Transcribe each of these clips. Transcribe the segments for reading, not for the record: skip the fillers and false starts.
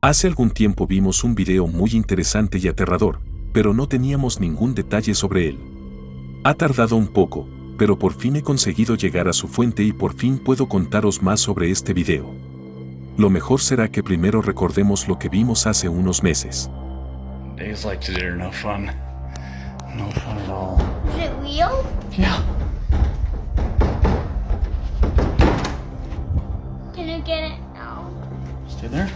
Hace algún tiempo vimos un video muy interesante y aterrador, pero no teníamos ningún detalle sobre él. Ha tardado un poco, pero por fin he conseguido llegar a su fuente y por fin puedo contaros más sobre este video. Lo mejor será que primero recordemos lo que vimos hace unos meses. Days like today are no fun. No fun at all. Is it real? Yeah. Can I get it now? Stay there.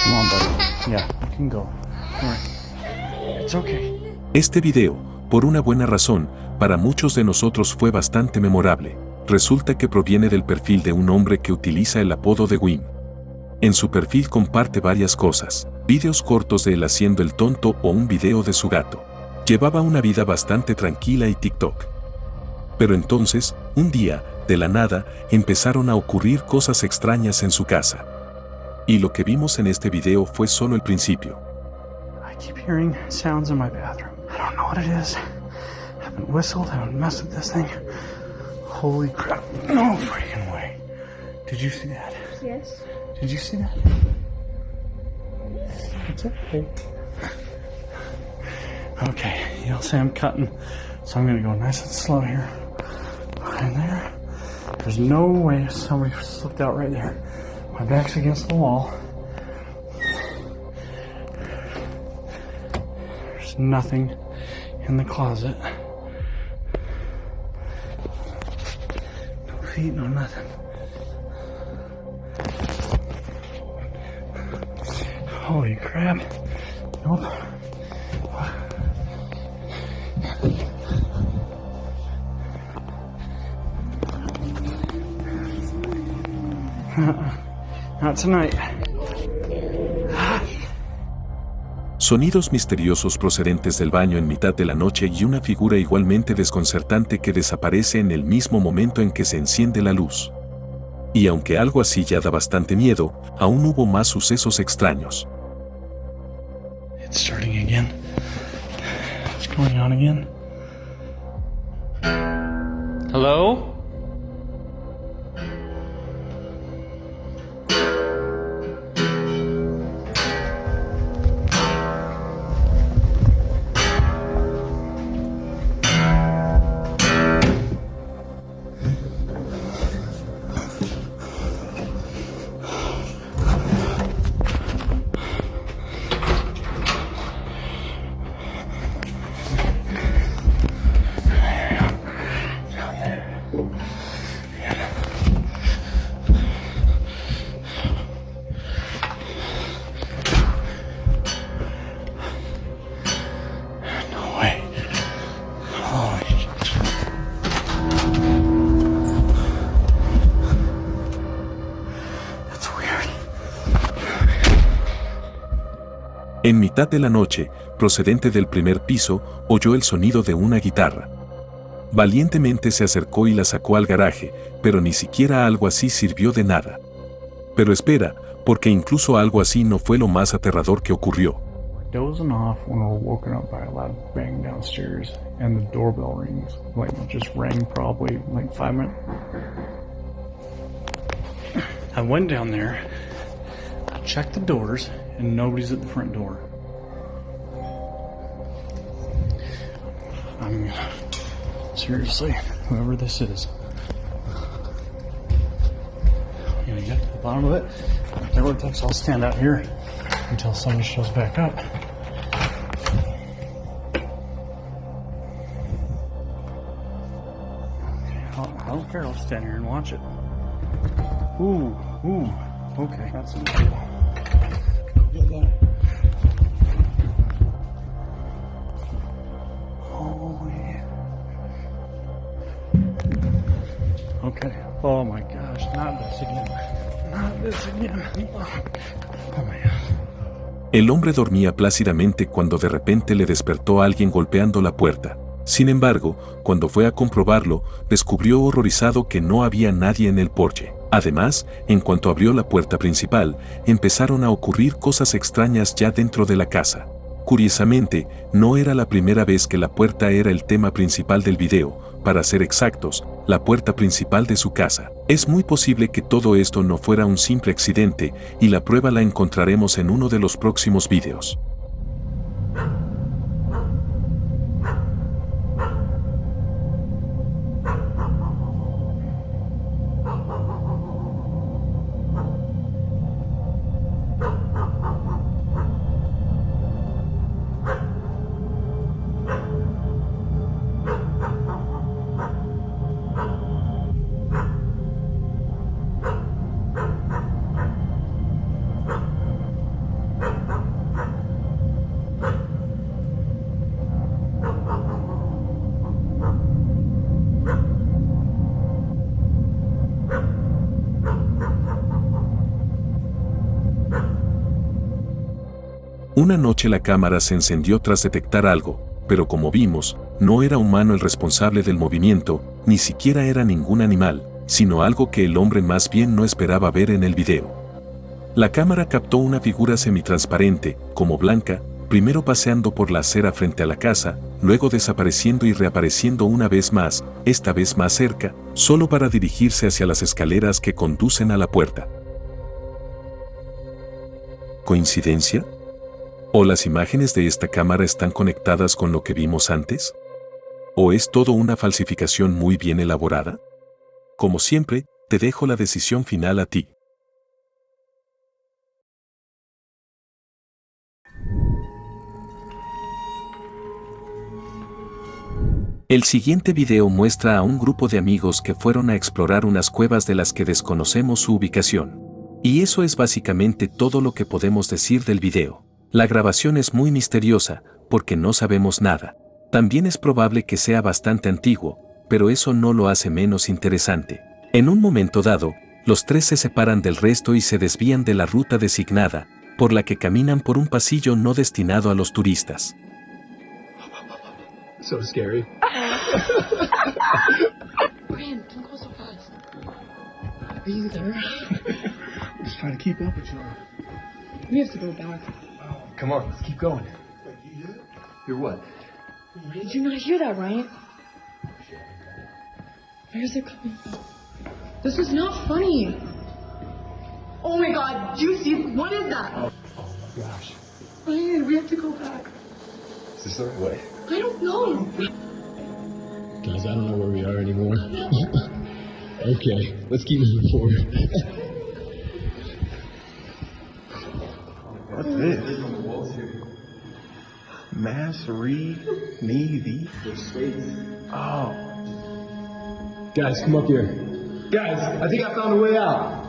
Come on, buddy. Yeah, you can go. Come here. It's okay. Este video, por una buena razón, para muchos de nosotros fue bastante memorable. Resulta que proviene del perfil de un hombre que utiliza el apodo de Wim. En su perfil comparte varias cosas, videos cortos de él haciendo el tonto o un video de su gato. Llevaba una vida bastante tranquila y TikTok. Pero entonces, un día, de la nada, empezaron a ocurrir cosas extrañas en su casa. Y lo que vimos en este video fue solo el principio. I keep hearing sounds in my bathroom. I don't know what it is. I haven't whistled, I haven't messed with this thing. Holy crap. No freaking way. Did you see that? Yes. Did you see that? It's okay. Okay, you'll say I'm cutting, so I'm gonna go nice and slow here. Behind there. There's no way somebody slipped out right there. My back's against the wall. There's nothing in the closet. No feet, no nothing. Holy crap. Nope. Not tonight. Sonidos misteriosos procedentes del baño en mitad de la noche y una figura igualmente desconcertante que desaparece en el mismo momento en que se enciende la luz. Y aunque algo así ya da bastante miedo, aún hubo más sucesos extraños. It's starting again. What's going on again? Hello? No way. Holy shit. That's weird. En mitad de la noche, procedente del primer piso, oyó el sonido de una guitarra. Valientemente se acercó y la sacó al garaje, pero ni siquiera algo así sirvió de nada. Pero espera, porque incluso algo así no fue lo más aterrador que ocurrió. Dozing off when we're woken up by a loud bang downstairs and the doorbell rings. Like, it just rang probably like 5 minutes. I went down there, I checked the doors, and nobody's at the front door. I'm gonna, seriously, whoever this is, I'm gonna get to the bottom of it. Whatever it takes, I'll stand out here until somebody shows back up. I don't care, I'll stand here and watch it. Ooh, okay, that's enough. Get that. Holy. Okay, oh my gosh, not this again. Not this again. Oh man. El hombre dormía plácidamente cuando de repente le despertó a alguien golpeando la puerta. Sin embargo, cuando fue a comprobarlo, descubrió horrorizado que no había nadie en el porche. Además, en cuanto abrió la puerta principal, empezaron a ocurrir cosas extrañas ya dentro de la casa. Curiosamente, no era la primera vez que la puerta era el tema principal del video, para ser exactos, la puerta principal de su casa. Es muy posible que todo esto no fuera un simple accidente, y la prueba la encontraremos en uno de los próximos videos. Una noche la cámara se encendió tras detectar algo, pero como vimos, no era humano el responsable del movimiento, ni siquiera era ningún animal, sino algo que el hombre más bien no esperaba ver en el video. La cámara captó una figura semitransparente, como blanca, primero paseando por la acera frente a la casa, luego desapareciendo y reapareciendo una vez más, esta vez más cerca, solo para dirigirse hacia las escaleras que conducen a la puerta. ¿Coincidencia? ¿O las imágenes de esta cámara están conectadas con lo que vimos antes? ¿O es todo una falsificación muy bien elaborada? Como siempre, te dejo la decisión final a ti. El siguiente video muestra a un grupo de amigos que fueron a explorar unas cuevas de las que desconocemos su ubicación. Y eso es básicamente todo lo que podemos decir del video. La grabación es muy misteriosa, porque no sabemos nada. También es probable que sea bastante antiguo, pero eso no lo hace menos interesante. En un momento dado, los tres se separan del resto y se desvían de la ruta designada, por la que caminan por un pasillo no destinado a los turistas. So scary. Brian, don't go so fast. Are you there? I'm just trying to keep up with you. We have to go back. Come on, let's keep going. You're what? Did you not hear that, Ryan? Where's it coming from? This is not funny. Oh my god, Juicy, what is that? Oh gosh. Ryan, we have to go back. Is this the right way? I don't know. Guys, I don't know where we are anymore. Okay, let's keep moving forward. What's this? Masserie Navy. Oh. Guys, come up here. Guys, I think I found a way out.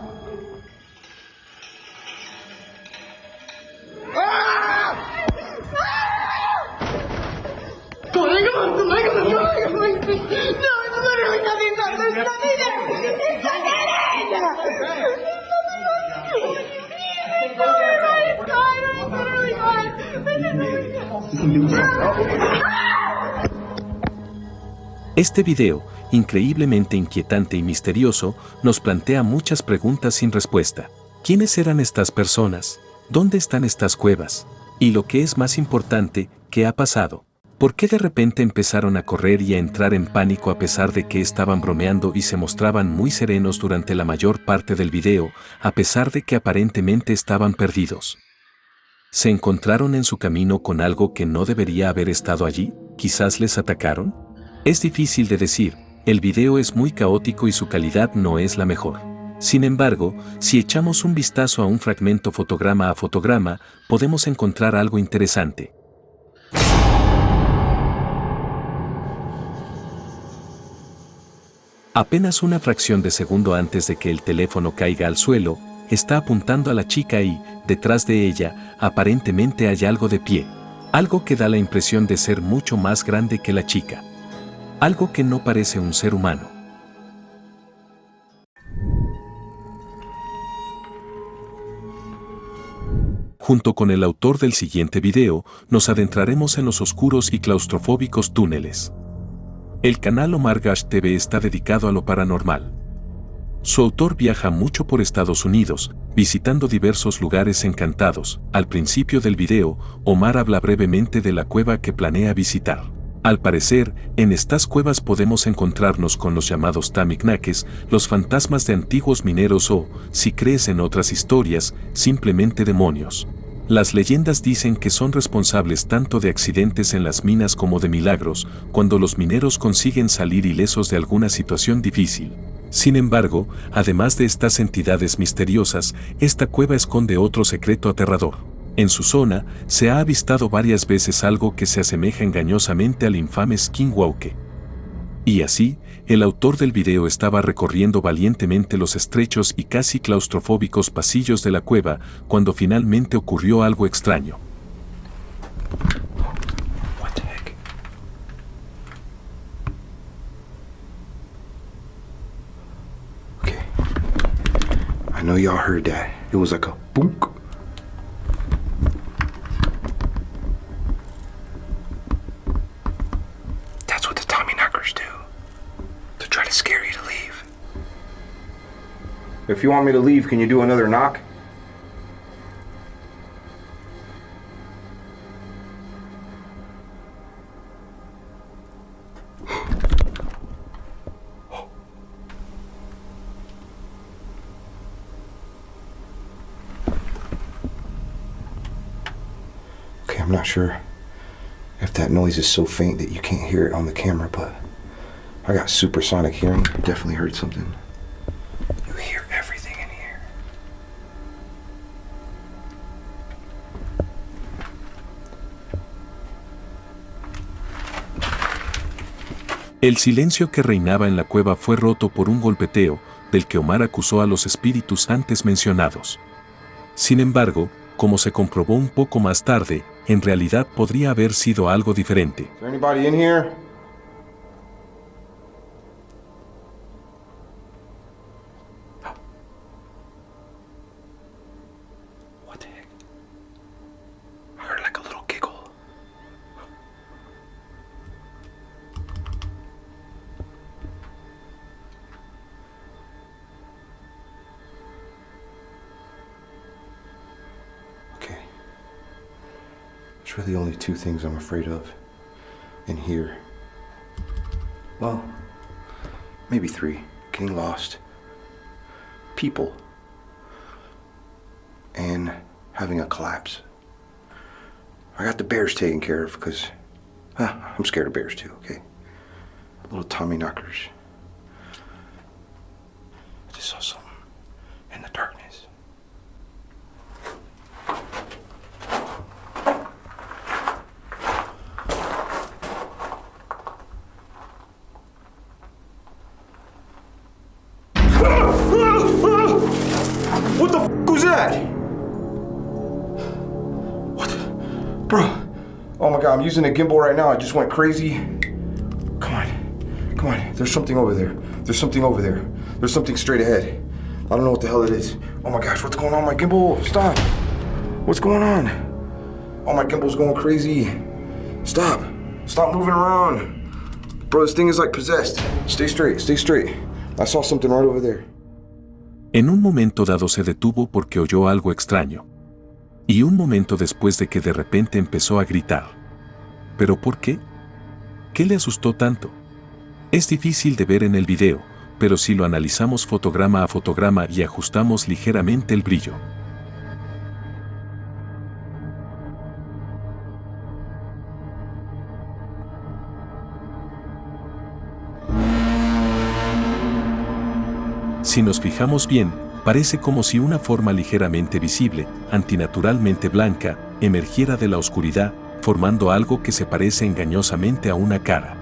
Go, hang on, go, hang on, go, hang on. No, it's literally nothing, no, there's nothing there. It's nothing there. Este video, increíblemente inquietante y misterioso, nos plantea muchas preguntas sin respuesta. ¿Quiénes eran estas personas? ¿Dónde están estas cuevas? Y lo que es más importante, ¿qué ha pasado? ¿Por qué de repente empezaron a correr y a entrar en pánico a pesar de que estaban bromeando y se mostraban muy serenos durante la mayor parte del video, a pesar de que aparentemente estaban perdidos? ¿Se encontraron en su camino con algo que no debería haber estado allí? ¿Quizás les atacaron? Es difícil de decir, el video es muy caótico y su calidad no es la mejor. Sin embargo, si echamos un vistazo a un fragmento fotograma a fotograma, podemos encontrar algo interesante. Apenas una fracción de segundo antes de que el teléfono caiga al suelo, está apuntando a la chica y, detrás de ella, aparentemente hay algo de pie. Algo que da la impresión de ser mucho más grande que la chica. Algo que no parece un ser humano. Junto con el autor del siguiente video, nos adentraremos en los oscuros y claustrofóbicos túneles. El canal Omar Gash TV está dedicado a lo paranormal. Su autor viaja mucho por Estados Unidos, visitando diversos lugares encantados. Al principio del video, Omar habla brevemente de la cueva que planea visitar. Al parecer, en estas cuevas podemos encontrarnos con los llamados Tamiknakes, los fantasmas de antiguos mineros o, si crees en otras historias, simplemente demonios. Las leyendas dicen que son responsables tanto de accidentes en las minas como de milagros, cuando los mineros consiguen salir ilesos de alguna situación difícil. Sin embargo, además de estas entidades misteriosas, esta cueva esconde otro secreto aterrador. En su zona, se ha avistado varias veces algo que se asemeja engañosamente al infame Skinwalker. Y así, el autor del video estaba recorriendo valientemente los estrechos y casi claustrofóbicos pasillos de la cueva, cuando finalmente ocurrió algo extraño. What the heck? Okay. I know y'all heard that. It was like a boonk. That's what the Tommyknockers do. To try to scare you to leave. If you want me to leave, can you do another knock? Okay, I'm not sure if that noise is so faint that you can't hear it on the camera, but I got supersonic hearing. Definitely heard something. You hear everything in here. El silencio que reinaba en la cueva fue roto por un golpeteo, del que Omar acusó a los espíritus antes mencionados. Sin embargo, como se comprobó un poco más tarde, en realidad podría haber sido algo diferente. Is there anybody in here? What the heck? I heard like a little giggle. Okay. There's really only two things I'm afraid of in here. Well, maybe three. Getting lost, people, and having a collapse. I got the bears taken care of because I'm scared of bears too, okay? Little Tommyknockers. I just saw something in the darkness. What the f*** was that? What? Bro. Oh my god, I'm using a gimbal right now. I just went crazy. Come on. Come on. There's something over there. There's something over there. There's something straight ahead. I don't know what the hell it is. Oh my gosh, what's going on? My gimbal, stop. What's going on? Oh, my gimbal's going crazy. Stop. Stop moving around. Bro, this thing is like possessed. Stay straight, stay straight. I saw something right over there. En un momento dado se detuvo porque oyó algo extraño. Y un momento después de que de repente empezó a gritar. ¿Pero por qué? ¿Qué le asustó tanto? Es difícil de ver en el video, pero si lo analizamos fotograma a fotograma y ajustamos ligeramente el brillo. Si nos fijamos bien, parece como si una forma ligeramente visible, antinaturalmente blanca, emergiera de la oscuridad, formando algo que se parece engañosamente a una cara.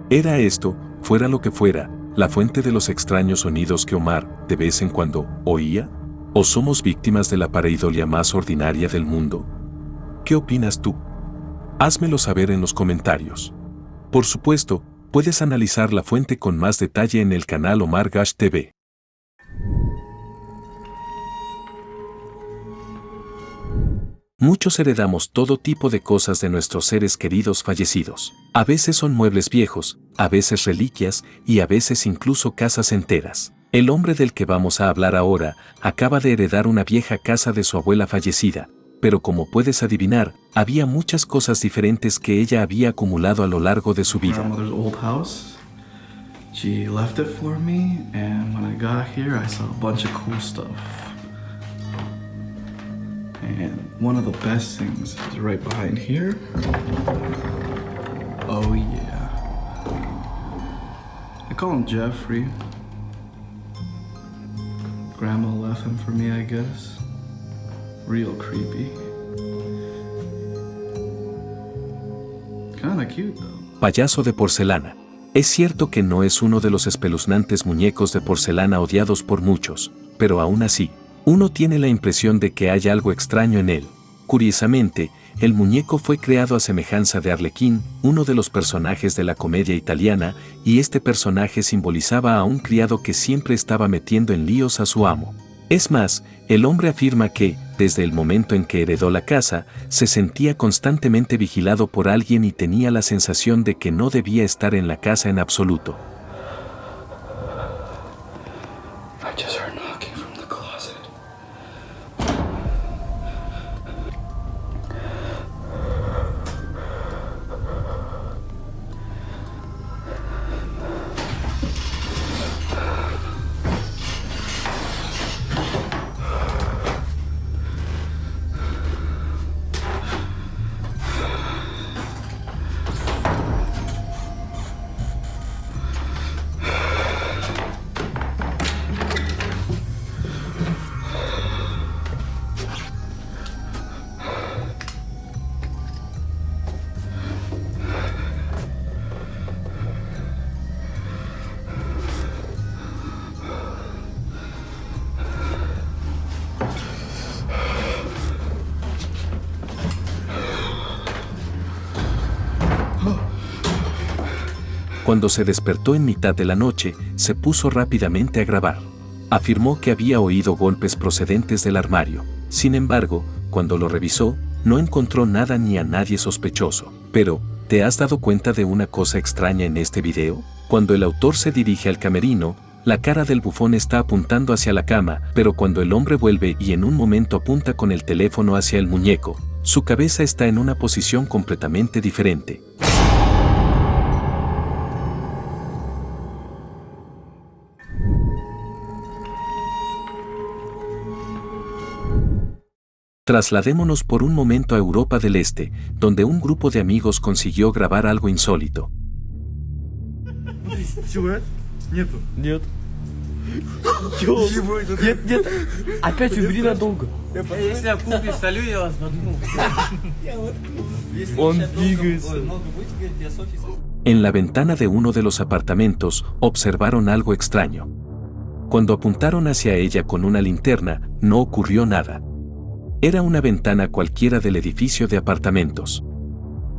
¿Era esto, fuera lo que fuera, la fuente de los extraños sonidos que Omar, de vez en cuando, oía? ¿O somos víctimas de la pareidolia más ordinaria del mundo? ¿Qué opinas tú? Házmelo saber en los comentarios. Por supuesto, puedes analizar la fuente con más detalle en el canal Omar Gash TV. Muchos heredamos todo tipo de cosas de nuestros seres queridos fallecidos. A veces son muebles viejos, a veces reliquias y a veces incluso casas enteras. El hombre del que vamos a hablar ahora acaba de heredar una vieja casa de su abuela fallecida, pero como puedes adivinar, había muchas cosas diferentes que ella había acumulado a lo largo de su vida. Grandmother's old house. She left it for me, and when I got here, I saw a bunch of cool stuff. And one of the best things is right behind here. Oh yeah. I call him Jeffrey. Grandma left him for me, I guess. Real creepy. Kinda cute though. Payaso de porcelana. Es cierto que no es uno de los espeluznantes muñecos de porcelana odiados por muchos, pero aún así, uno tiene la impresión de que hay algo extraño en él. Curiosamente, el muñeco fue creado a semejanza de Arlequín, uno de los personajes de la comedia italiana, y este personaje simbolizaba a un criado que siempre estaba metiendo en líos a su amo. Es más, el hombre afirma que, desde el momento en que heredó la casa, se sentía constantemente vigilado por alguien y tenía la sensación de que no debía estar en la casa en absoluto. I just heard knocking from the closet. Cuando se despertó en mitad de la noche, se puso rápidamente a grabar. Afirmó que había oído golpes procedentes del armario. Sin embargo, cuando lo revisó, no encontró nada ni a nadie sospechoso. Pero, ¿te has dado cuenta de una cosa extraña en este video? Cuando el autor se dirige al camerino, la cara del bufón está apuntando hacia la cama, pero cuando el hombre vuelve y en un momento apunta con el teléfono hacia el muñeco, su cabeza está en una posición completamente diferente. Trasladémonos por un momento a Europa del Este, donde un grupo de amigos consiguió grabar algo insólito. Нет. Нет. Опять убери надолго. Если я куплю, солю, я вас воткну. Он двигается. En la ventana de uno de los apartamentos, observaron algo extraño. Cuando apuntaron hacia ella con una linterna, no ocurrió nada. Era una ventana cualquiera del edificio de apartamentos.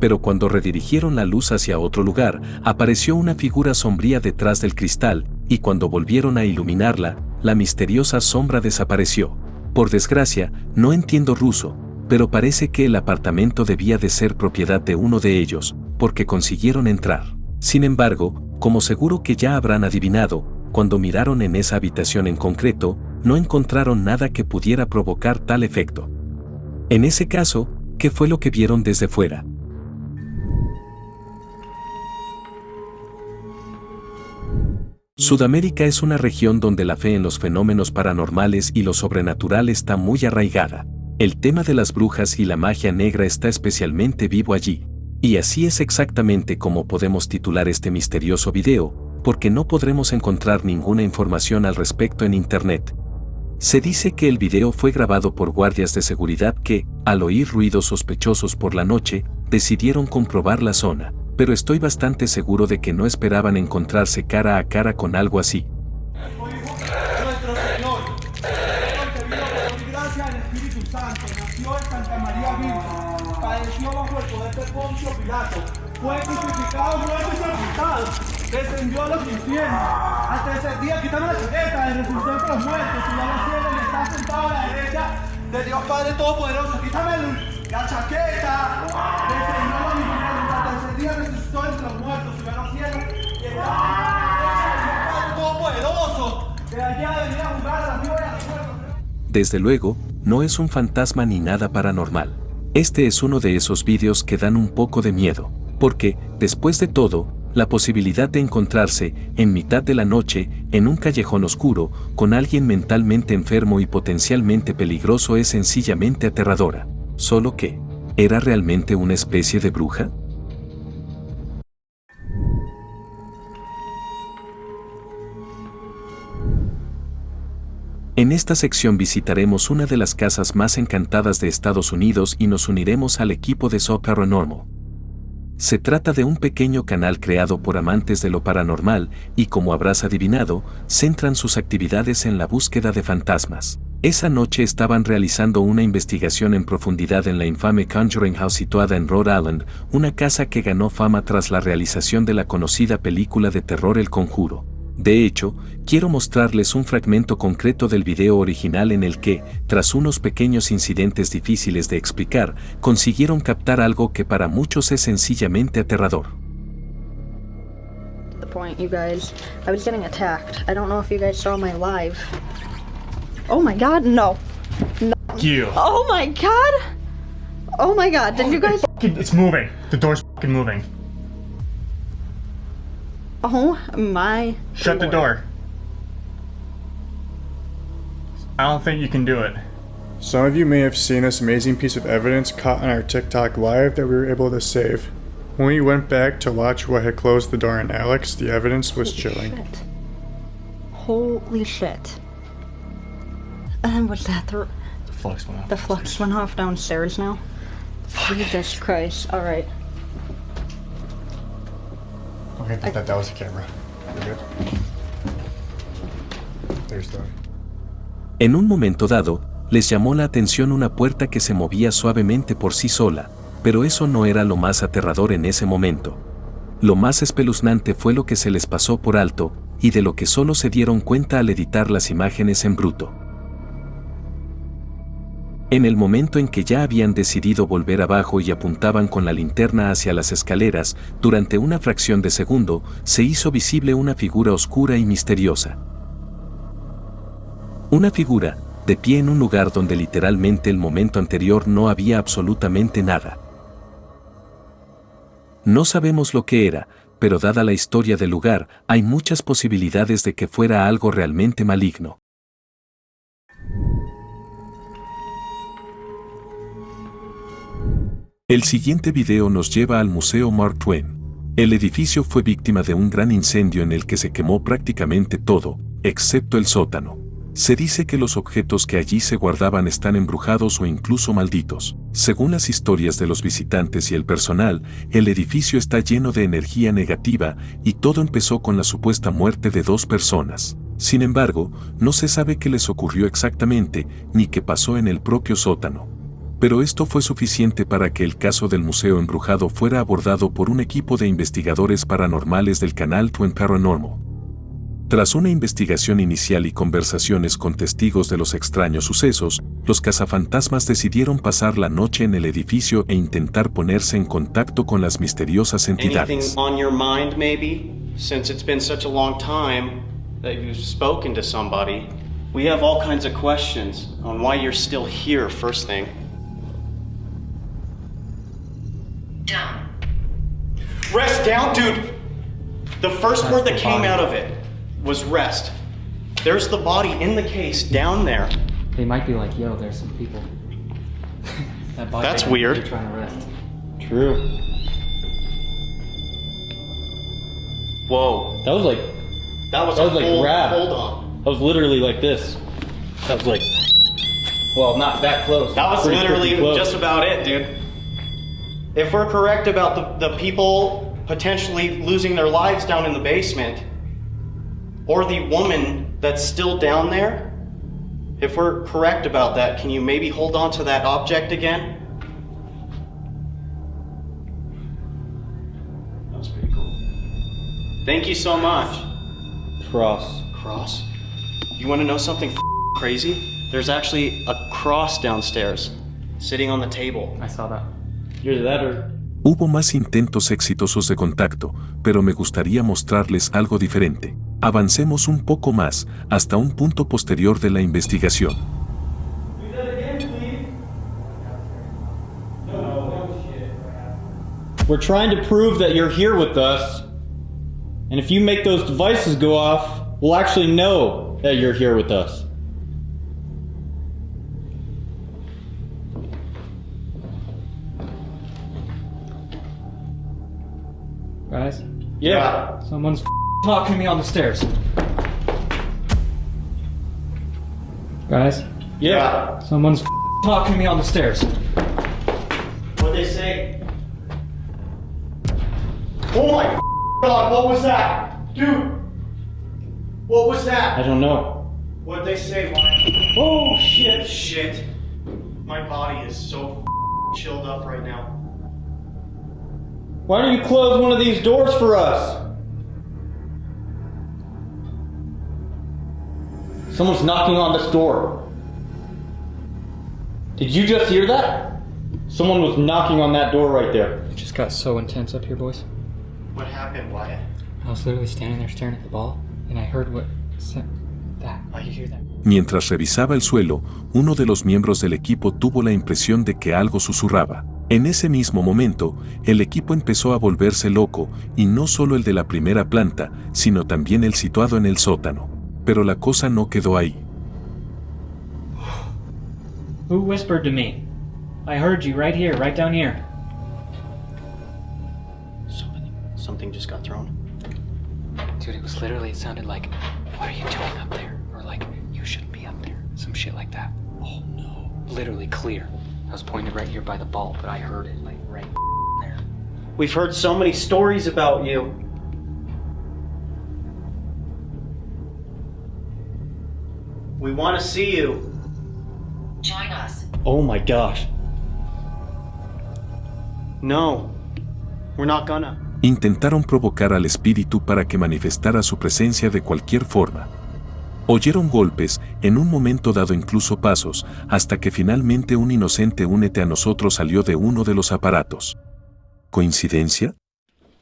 Pero cuando redirigieron la luz hacia otro lugar, apareció una figura sombría detrás del cristal, y cuando volvieron a iluminarla, la misteriosa sombra desapareció. Por desgracia, no entiendo ruso, pero parece que el apartamento debía de ser propiedad de uno de ellos, porque consiguieron entrar. Sin embargo, como seguro que ya habrán adivinado, cuando miraron en esa habitación en concreto, no encontraron nada que pudiera provocar tal efecto. En ese caso, ¿qué fue lo que vieron desde fuera? Sudamérica es una región donde la fe en los fenómenos paranormales y lo sobrenatural está muy arraigada. El tema de las brujas y la magia negra está especialmente vivo allí. Y así es exactamente como podemos titular este misterioso video, porque no podremos encontrar ninguna información al respecto en internet. Se dice que el video fue grabado por guardias de seguridad que, al oír ruidos sospechosos por la noche, decidieron comprobar la zona, pero estoy bastante seguro de que no esperaban encontrarse cara a cara con algo así. Nuestro Señor, concebido por gracia del Espíritu Santo, nació en Santa María Virgen, padeció bajo el poder de Poncio Pilato, fue crucificado, muerto y sepultado, descendió a los infiernos, al tercer día quitando la chaqueta, resucitó entre los muertos, subió a los cielos y está sentado a la derecha de Dios Padre Todopoderoso. Quítame la chaqueta, descendió a los infiernos, al tercer día resucitó entre los muertos, subió a los cielos y está sentado a la derecha de Dios Padre Todopoderoso. Desde luego, no es un fantasma ni nada paranormal. Este es uno de esos vídeos que dan un poco de miedo, porque, después de todo, la posibilidad de encontrarse, en mitad de la noche, en un callejón oscuro, con alguien mentalmente enfermo y potencialmente peligroso es sencillamente aterradora. Solo que, ¿era realmente una especie de bruja? En esta sección visitaremos una de las casas más encantadas de Estados Unidos y nos uniremos al equipo de So Paranormal. Se trata de un pequeño canal creado por amantes de lo paranormal y, como habrás adivinado, centran sus actividades en la búsqueda de fantasmas. Esa noche estaban realizando una investigación en profundidad en la infame Conjuring House situada en Rhode Island, una casa que ganó fama tras la realización de la conocida película de terror El Conjuro. De hecho, quiero mostrarles un fragmento concreto del video original en el que, tras unos pequeños incidentes difíciles de explicar, consiguieron captar algo que para muchos es sencillamente aterrador. The point, you guys. I was getting attacked. I don't know if you guys saw my live. Oh my god, no. No. You. Oh my god! Oh my god, did you guys... It's moving. The door's fucking moving. Oh my... Shut the door. I don't think you can do it. Some of you may have seen this amazing piece of evidence caught on our TikTok live that we were able to save. When we went back to watch what had closed the door on Alex, the evidence was chilling. Shit. Holy shit. And was that the flux went off. The flux went off downstairs now? Jesus Christ, alright. Okay, I thought that was the camera. We're good. There's the... En un momento dado, les llamó la atención una puerta que se movía suavemente por sí sola, pero eso no era lo más aterrador en ese momento. Lo más espeluznante fue lo que se les pasó por alto, y de lo que solo se dieron cuenta al editar las imágenes en bruto. En el momento en que ya habían decidido volver abajo y apuntaban con la linterna hacia las escaleras, durante una fracción de segundo, se hizo visible una figura oscura y misteriosa. Una figura, de pie en un lugar donde literalmente el momento anterior no había absolutamente nada. No sabemos lo que era, pero dada la historia del lugar, hay muchas posibilidades de que fuera algo realmente maligno. El siguiente video nos lleva al Museo Mark Twain. El edificio fue víctima de un gran incendio en el que se quemó prácticamente todo, excepto el sótano. Se dice que los objetos que allí se guardaban están embrujados o incluso malditos. Según las historias de los visitantes y el personal, el edificio está lleno de energía negativa y todo empezó con la supuesta muerte de 2 personas. Sin embargo, no se sabe qué les ocurrió exactamente ni qué pasó en el propio sótano. Pero esto fue suficiente para que el caso del museo embrujado fuera abordado por un equipo de investigadores paranormales del canal Twin Paranormal. Tras una investigación inicial y conversaciones con testigos de los extraños sucesos, los cazafantasmas decidieron pasar la noche en el edificio e intentar ponerse en contacto con las misteriosas entidades. Anything on your mind, maybe? Since it's been such a long time that you've spoken to somebody, we have all kinds of questions on why you're still here, first thing. Down. Rest down, dude! The first word that came out of it was rest. There's the body in the case down there. They might be like, yo, there's some people. That's weird. Trying to rest. True. Whoa. That was like full, grab. Hold on. That was literally like this. That was like, well, not that close. That was literally just about it, dude. If we're correct about the people potentially losing their lives down in the basement, or the woman that's still down there, if we're correct about that, can you maybe hold on to that object again? That was pretty cool. Thank you so much. Cross. Cross? You want to know something crazy? There's actually a cross downstairs, sitting on the table. I saw that. You're that or... Hubo más intentos exitosos de contacto, pero me gustaría mostrarles algo diferente. Avancemos un poco más, hasta un punto posterior de la investigación. We're trying to prove that you're here with us. And if you make those devices go off, we'll actually know that you're here with us. Guys? Yeah. Someone's talking to me on the stairs. Guys? Yeah. Someone's talking to me on the stairs. What'd they say? Oh my God, what was that? Dude! What was that? I don't know. What'd they say, Mike? Oh shit! Shit. My body is so chilled up right now. Why don't you close one of these doors for us? Someone's knocking on this door. Did you just hear that? Someone was knocking on that door right there. It just got so intense up here, boys. What happened, Wyatt? I was literally standing there staring at the ball, and I heard what said that. I could hear that. Mientras revisaba el suelo, uno de los miembros del equipo tuvo la impresión de que algo susurraba. En ese mismo momento, el equipo empezó a volverse loco, y no solo el de la primera planta, sino también el situado en el sótano. Pero la cosa no quedó ahí. Who whispered to me? I heard you right here, right down here. Something just got thrown. Dude, it was literally, it sounded like, what are you doing up there? Or like, you shouldn't be up there. Some shit like that. Oh no. Literally clear. I was pointed right here by the ball, but I heard it like right there. We've heard so many stories about you. We want to see you. Join us. Oh my gosh. No, we're not gonna. Intentaron provocar al espíritu para que manifestara su presencia de cualquier forma. Oyeron golpes, en un momento dado incluso pasos, hasta que finalmente un inocente únete a nosotros salió de uno de los aparatos. ¿Coincidencia?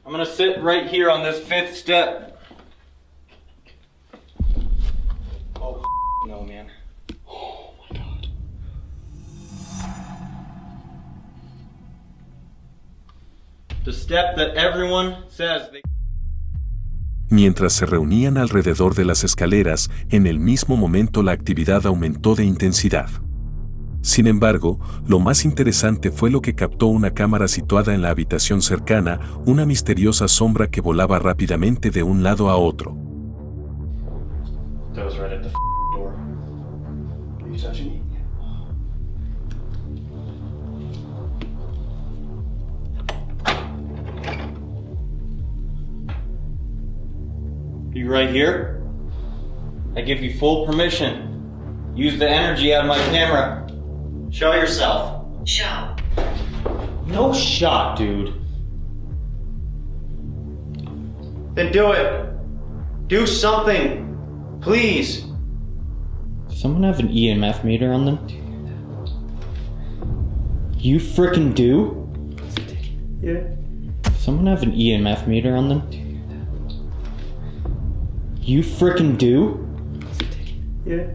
I'm gonna sit right here on this 5th step. Oh, no, man. Oh my God. The step that everyone says they... Mientras se reunían alrededor de las escaleras, en el mismo momento la actividad aumentó de intensidad. Sin embargo, lo más interesante fue lo que captó una cámara situada en la habitación cercana, una misteriosa sombra que volaba rápidamente de un lado a otro. That was right at the door. Are you touching me? You right here? I give you full permission. Use the energy out of my camera. Show yourself. Show. No shot, dude. Then do it. Do something. Please. Does someone have an EMF meter on them? You frickin' do? Yeah. Does someone have an EMF meter on them? You frickin' do? Yeah.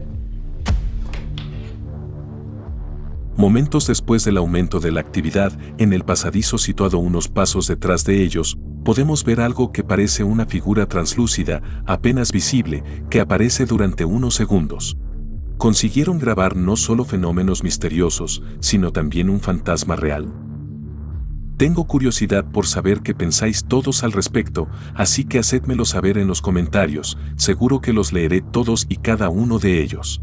Momentos después del aumento de la actividad, en el pasadizo situado unos pasos detrás de ellos, podemos ver algo que parece una figura translúcida, apenas visible, que aparece durante unos segundos. Consiguieron grabar no solo fenómenos misteriosos, sino también un fantasma real. Tengo curiosidad por saber qué pensáis todos al respecto, así que hacedmelo saber en los comentarios, seguro que los leeré todos y cada uno de ellos.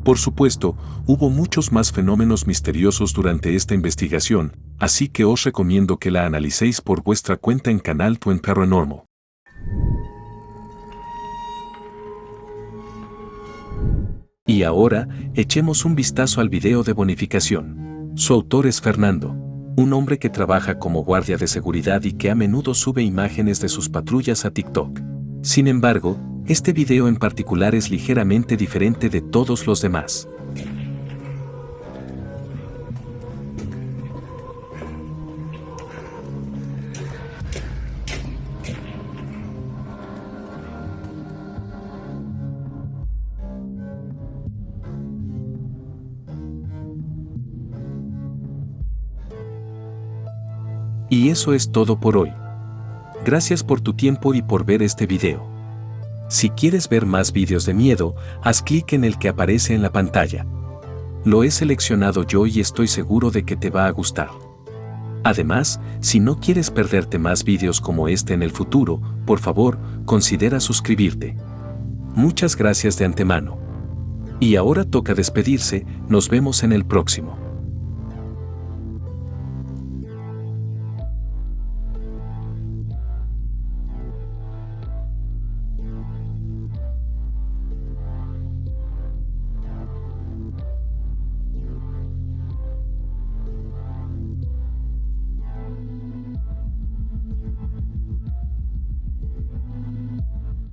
Por supuesto, hubo muchos más fenómenos misteriosos durante esta investigación, así que os recomiendo que la analicéis por vuestra cuenta en Canal Twin Paranormal. Y ahora, echemos un vistazo al video de bonificación. Su autor es Fernando, un hombre que trabaja como guardia de seguridad y que a menudo sube imágenes de sus patrullas a TikTok. Sin embargo, este video en particular es ligeramente diferente de todos los demás. Y eso es todo por hoy. Gracias por tu tiempo y por ver este video. Si quieres ver más vídeos de miedo, haz clic en el que aparece en la pantalla. Lo he seleccionado yo y estoy seguro de que te va a gustar. Además, si no quieres perderte más vídeos como este en el futuro, por favor, considera suscribirte. Muchas gracias de antemano. Y ahora toca despedirse, nos vemos en el próximo.